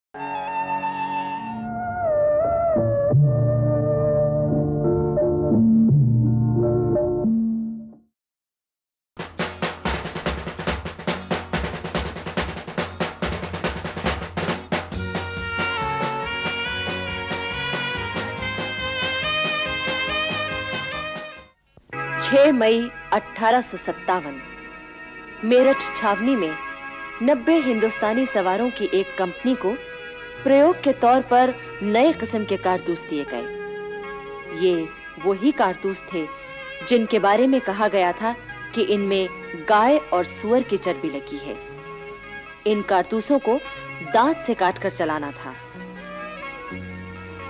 6 मई 1857 मेरठ छावनी में 90 हिंदुस्तानी सवारों की एक कंपनी को प्रयोग के तौर पर नए किस्म के कारतूस दिए गए। ये वही कारतूस थे जिनके बारे में कहा गया था कि इनमें गाय और सूअर की चर्बी लगी है। इन कारतूसों को दांत से काटकर चलाना था।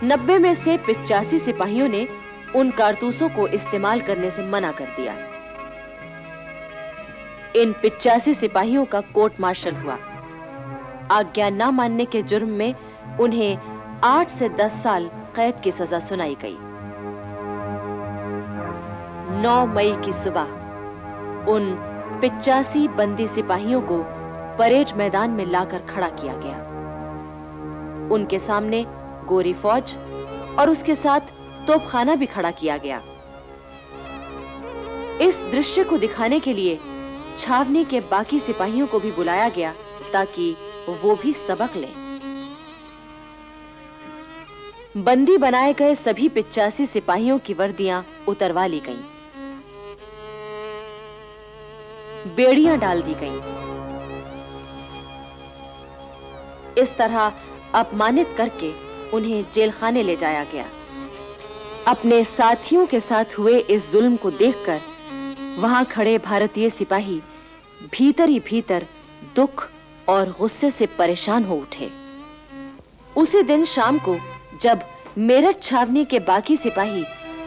90 में से 85 सिपाहियों ने उन कारतूसों को इस्तेमाल करने से मना कर दिया। इन 85 सिपाहियों का कोर्ट मार्शल हुआ। आज्ञा न मानने के जुर्म में उन्हें 8 से 10 साल कैद की सजा सुनाई गई। 9 मई की सुबह उन 85 बंदी सिपाहियों को परेड मैदान में लाकर खड़ा किया गया। उनके सामने गोरी फौज और उसके साथ तोपखाना भी खड़ा किया गया। इस दृश्य को दिखाने के लिए छावनी के बाकी सिपाहियों को भी बुलाया गया ताकि वो भी सबक लें। बंदी बनाए गए सभी 85 सिपाहियों की वर्दियां उतरवा ली गईं। बेड़ियां डाल दी गईं। इस तरह अपमानित करके उन्हें जेलखाने ले जाया गया। अपने साथियों के साथ हुए इस जुल्म को देखकर वहां खड़े भारतीय सिपाही भीतर ही भीतर दुख और गुस्से से परेशान हो उठे। उसी दिन शाम को जब मेरठ छावनी के बाकी सिपाही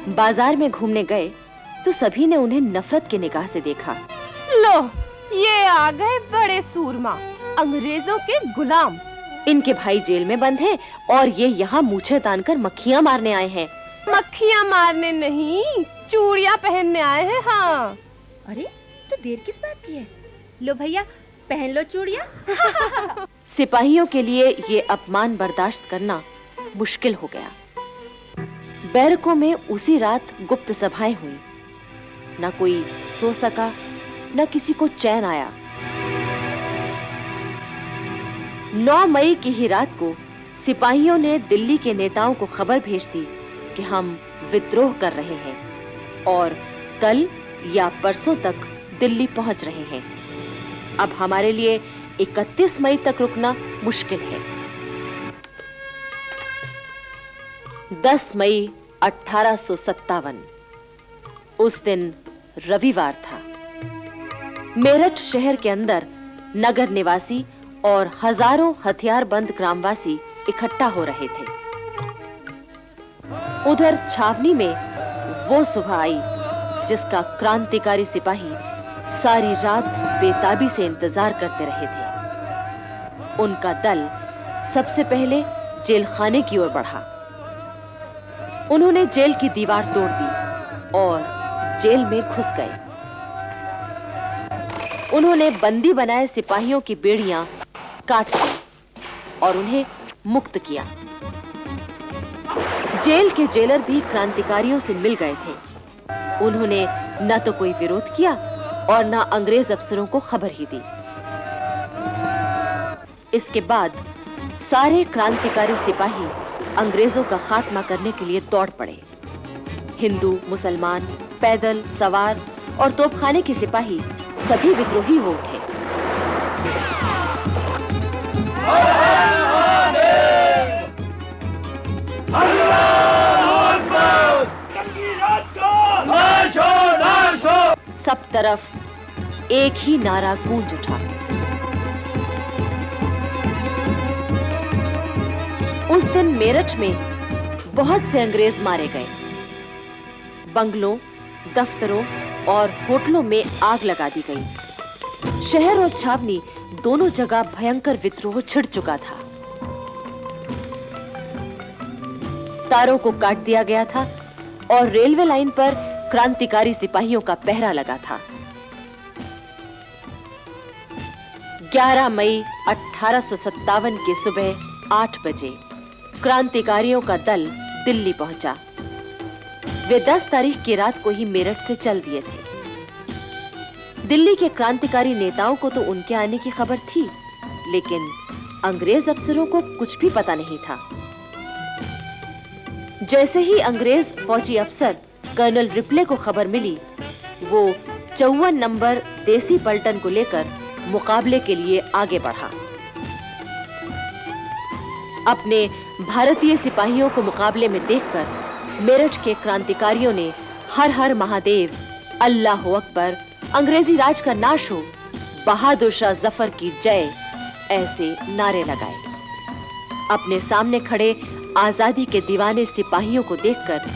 बाजार में घूमने गए तो सभी ने उन्हें नफरत की निगाह से देखा। लो, ये आ गए बड़े सूरमा, अंग्रेजों के गुलाम। इनके भाई जेल में बंद हैं और ये यहाँ मूछें तानकर मक्खियां मारने आए हैं। मक्खियां मारने नहीं, चूड़ियां पहनने आए हैं। हाँ। अरे तो देर किस बात की है? लो भैया, पहन लो चूड़ियां। सिपाहियों के लिए ये अपमान बर्दाश्त करना मुश्किल हो गया। बैरकों में उसी रात गुप्त सभाएं हुई। न कोई सो सका, न किसी को चैन आया। 9 मई की ही रात को सिपाहियों ने दिल्ली के नेताओं को खबर भेज दी कि हम विद्रोह कर रहे हैं और कल या परसों तक दिल्ली पहुंच रहे हैं। अब हमारे लिए 31 मई तक रुकना मुश्किल है। 10 मई 1857 उस दिन रविवार था। मेरठ शहर के अंदर नगर निवासी और हजारों हथियारबंद ग्रामवासी इकट्ठा हो रहे थे। उधर छावनी में वो सुबह आई जिसका क्रांतिकारी सिपाही सारी रात बेताबी से इंतजार करते रहे थे। उनका दल सबसे पहले जेलखाने की ओर बढ़ा। उन्होंने जेल की दीवार तोड़ दी और जेल में घुस गए। उन्होंने बंदी बनाए सिपाहियों की बेड़ियां काट दी और उन्हें मुक्त किया। जेल के जेलर भी क्रांतिकारियों से मिल गए थे। उन्होंने न तो कोई विरोध किया और न अंग्रेज अफसरों को खबर ही दी। इसके बाद सारे क्रांतिकारी सिपाही अंग्रेजों का खात्मा करने के लिए दौड़ पड़े। हिंदू, मुसलमान, पैदल, सवार और तोपखाने के सिपाही सभी विद्रोही हो उठे। सब तरफ एक ही नारा गूंज उठा। उस दिन मेरठ में बहुत से अंग्रेज मारे गए। बंगलों, दफ्तरों और होटलों में आग लगा दी गई। शहर और छावनी दोनों जगह भयंकर विद्रोह छिड़ चुका था। तारों को काट दिया गया था और रेलवे लाइन पर क्रांतिकारी सिपाहियों का पहरा लगा था। 11 मई 1857 की सुबह 8 बजे क्रांतिकारियों का दल दिल्ली पहुंचा। वे 10 तारीख की रात को ही मेरठ से चल दिए थे। दिल्ली के क्रांतिकारी नेताओं को तो उनके आने की खबर थी, लेकिन अंग्रेज अफसरों को कुछ भी पता नहीं था। जैसे ही अंग्रेज फौजी अफसर कर्नल रिप्ले को खबर मिली, वो 54 नंबर देसी पलटन को लेकर मुकाबले के लिए आगे बढ़ा। अपने भारतीय सिपाहियों को मुकाबले में देखकर मेरठ के क्रांतिकारियों ने हर हर महादेव, अल्लाह अकबर, अंग्रेजी राज का नाश हो, बहादुर शाह जफर की जय ऐसे नारे लगाए। अपने सामने खड़े आजादी के दीवाने सिपाहियों को देखकर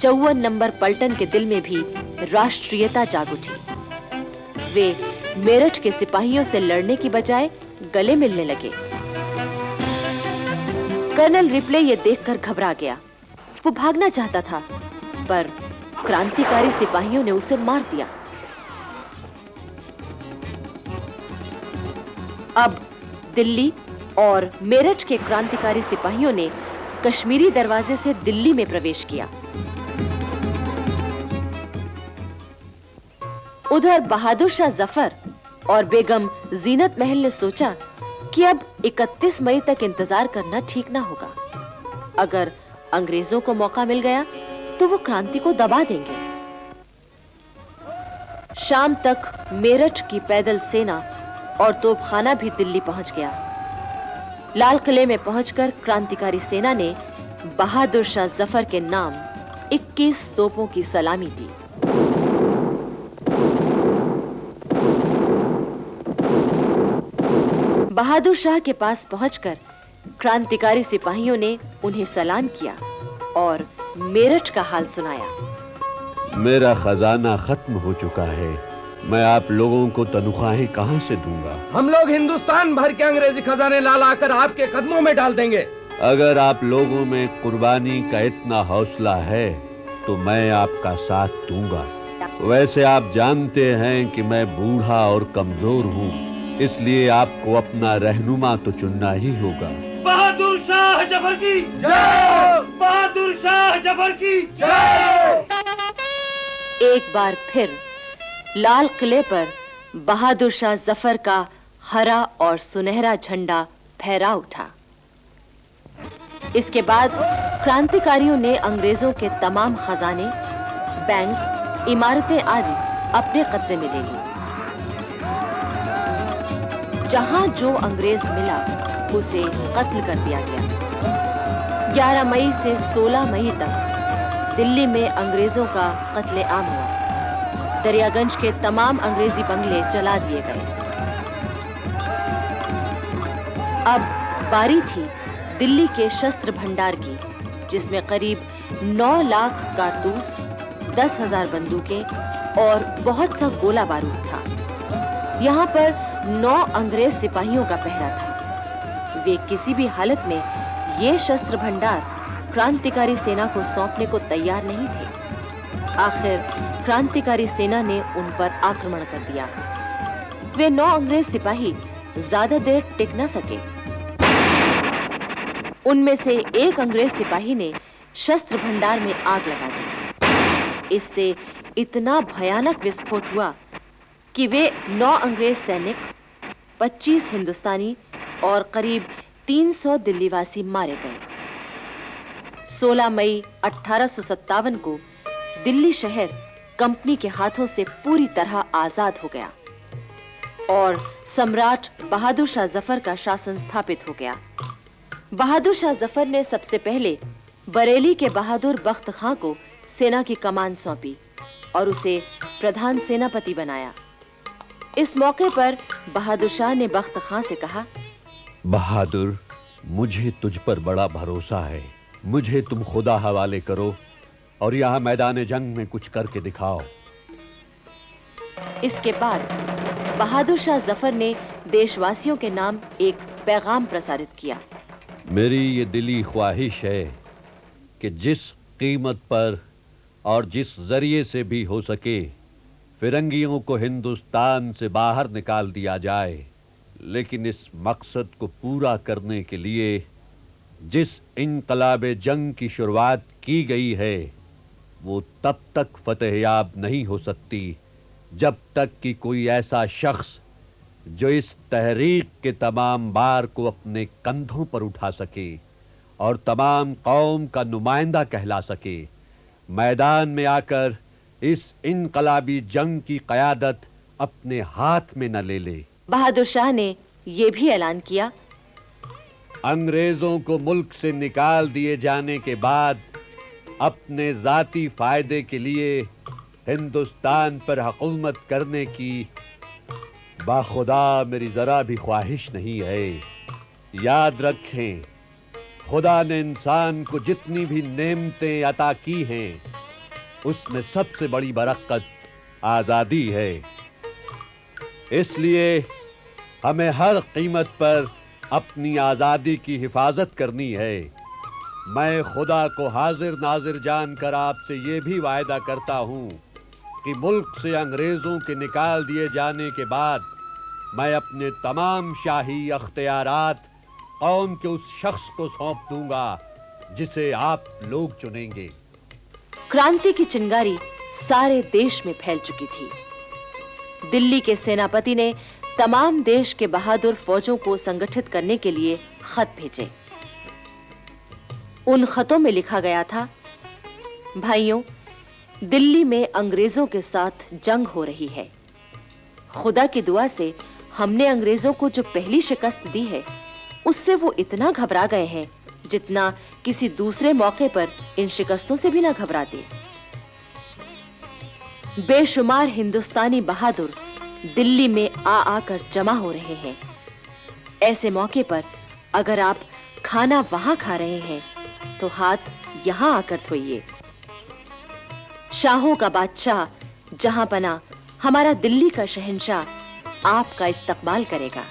54 नंबर पलटन के दिल में भी राष्ट्रीयता जाग उठी। वे मेरठ के सिपाहियों से लड़ने की बजाय गले मिलने लगे। कर्नल रिप्ले ये देखकर घबरा गया। वो भागना चाहता था, पर क्रांतिकारी सिपाहियों ने उसे मार दिया। अब दिल्ली और मेरठ के क्रांतिकारी सिपाहियों ने कश्मीरी दरवाजे से दिल्ली में प्रवेश किया। उधर बहादुर शाह जफर और बेगम जीनत महल ने सोचा कि अब 31 मई तक इंतजार करना ठीक ना होगा। अगर अंग्रेजों को मौका मिल गया तो वो क्रांति को दबा देंगे। शाम तक मेरठ की पैदल सेना और तोपखाना भी दिल्ली पहुंच गया। लाल किले में पहुंचकर क्रांतिकारी सेना ने बहादुर शाह जफर के नाम 21 तोपों की सलामी दी। बहादुर शाह के पास पहुंचकर क्रांतिकारी सिपाहियों ने उन्हें सलाम किया और मेरठ का हाल सुनाया। मेरा खजाना खत्म हो चुका है, मैं आप लोगों को तनख्वाहें कहां से दूंगा? हम लोग हिंदुस्तान भर के अंग्रेजी खजाने ला लाकर आपके कदमों में डाल देंगे। अगर आप लोगों में कुर्बानी का इतना हौसला है तो मैं आपका साथ दूंगा। वैसे आप जानते हैं कि मैं बूढ़ा और कमजोर हूँ, इसलिए आपको अपना रहनुमा तो चुनना ही होगा। बहादुर शाह जफर की जय! बहादुर शाह जफर की जय! एक बार फिर लाल किले पर बहादुर शाह जफर का हरा और सुनहरा झंडा फहरा उठा। इसके बाद क्रांतिकारियों ने अंग्रेजों के तमाम खजाने, बैंक, इमारतें आदि अपने कब्जे में ले ली। जहां जो अंग्रेज मिला उसे कत्ल कर दिया गया। 11 मई से 16 मई तक दिल्ली में अंग्रेजों का कत्लेआम हुआ। दरियागंज के तमाम अंग्रेजी बंगले जला दिए गए। अब बारी थी दिल्ली के शस्त्र भंडार की, जिसमें करीब 9 लाख कारतूस, 10,000 बंदूकें और बहुत सा गोला बारूद था। यहाँ पर 9 अंग्रेज सिपाहियों का पहरा था। वे किसी भी हालत में ये शस्त्र भंडार क्रांतिकारी सेना को सौंपने को तैयार नहीं थे। आखिर क्रांतिकारी सेना ने उन पर आक्रमण कर दिया। वे 9 अंग्रेज सिपाही ज्यादा देर टिक न सके। उनमें से एक अंग्रेज सिपाही ने शस्त्र भंडार में आग लगा दी। इससे इतना भयानक विस्फोट हुआ कि वे 9 अंग्रेज सैनिक, 25 हिंदुस्तानी और करीब 300 दिल्लीवासी मारे गए। 16 मई 1857 को दिल्ली शहर कंपनी के हाथों से पूरी तरह आजाद हो गया और सम्राट बहादुर शाह जफर का शासन स्थापित हो गया। बहादुर शाह जफर ने सबसे पहले बरेली के बहादुर बख्त खां को सेना की कमान सौंपी और उसे प्रधान सेनापति बनाया। इस मौके पर बहादुर शाह ने बख्त खां से कहा, बहादुर, मुझे तुझ पर बड़ा भरोसा है। मुझे तुम खुदा हवाले करो और यहाँ मैदान जंग में कुछ करके दिखाओ। इसके बाद बहादुर शाह जफर ने देशवासियों के नाम एक पैगाम प्रसारित किया। मेरी ये दिली ख्वाहिश है कि जिस कीमत पर और जिस जरिए से भी हो सके फिरंगियों को हिंदुस्तान से बाहर निकाल दिया जाए, लेकिन इस मकसद को पूरा करने के लिए जिस इनकलाब जंग की शुरुआत की गई है वो तब तक फतेहयाब नहीं हो सकती जब तक कि कोई ऐसा शख्स जो इस तहरीक के तमाम बार को अपने कंधों पर उठा सके और तमाम कौम का नुमाइंदा कहला सके, मैदान में आकर इस इनकलाबी जंग की क़यादत अपने हाथ में न ले ले। बहादुर शाह ने यह भी ऐलान किया, अंग्रेजों को मुल्क से निकाल दिए जाने के बाद अपने जाती फायदे के लिए हिंदुस्तान पर हुकूमत करने की बाखुदा मेरी जरा भी ख्वाहिश नहीं है। याद रखें, खुदा ने इंसान को जितनी भी नेमतें अता की हैं उसमें सबसे बड़ी बरकत आजादी है। इसलिए हमें हर कीमत पर अपनी आजादी की हिफाजत करनी है। मैं खुदा को हाजिर नाजिर जानकर आपसे ये भी वायदा करता हूँ कि मुल्क से अंग्रेजों के निकाल दिए जाने के बाद मैं अपने तमाम शाही अख्तियारात कौम के उस शख्स को सौंप दूंगा जिसे आप लोग चुनेंगे। क्रांति की चिंगारी सारे देश में फैल चुकी थी। दिल्ली के सेनापति ने तमाम देश के बहादुर फौजों को संगठित करने के लिए खत भेजे। उन खतों में लिखा गया था, भाइयों, दिल्ली में अंग्रेजों के साथ जंग हो रही है। खुदा की दुआ से हमने अंग्रेजों को जो पहली शिकस्त दी है उससे वो इतना घबरा गए हैं जितना किसी दूसरे मौके पर इन शिकस्तों से भी ना घबराते। बेशुमार हिंदुस्तानी बहादुर दिल्ली में आकर जमा हो रहे हैं। ऐसे मौके पर अगर आप खाना वहां खा रहे हैं तो हाथ यहां आकर धोइए। शाहों का बादशाह जहां पना हमारा दिल्ली का शहंशाह आपका इस्तकबाल करेगा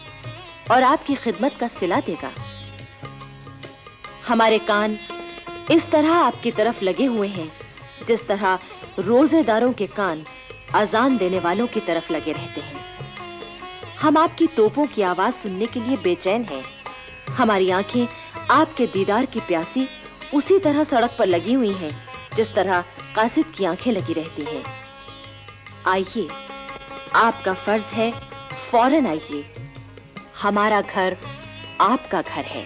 और आपकी खिदमत का सिला देगा। हमारे कान इस तरह आपकी तरफ लगे हुए हैं जिस तरह रोजेदारों के कान अजान देने वालों की तरफ लगे रहते हैं। हम आपकी तोपों की आवाज सुनने के लिए बेचैन हैं। हमारी आंखें आपके दीदार की प्यासी उसी तरह सड़क पर लगी हुई हैं जिस तरह कासिद की आंखें लगी रहती हैं। आइए, आपका फर्ज है, फौरन आइए। हमारा घर आपका घर है।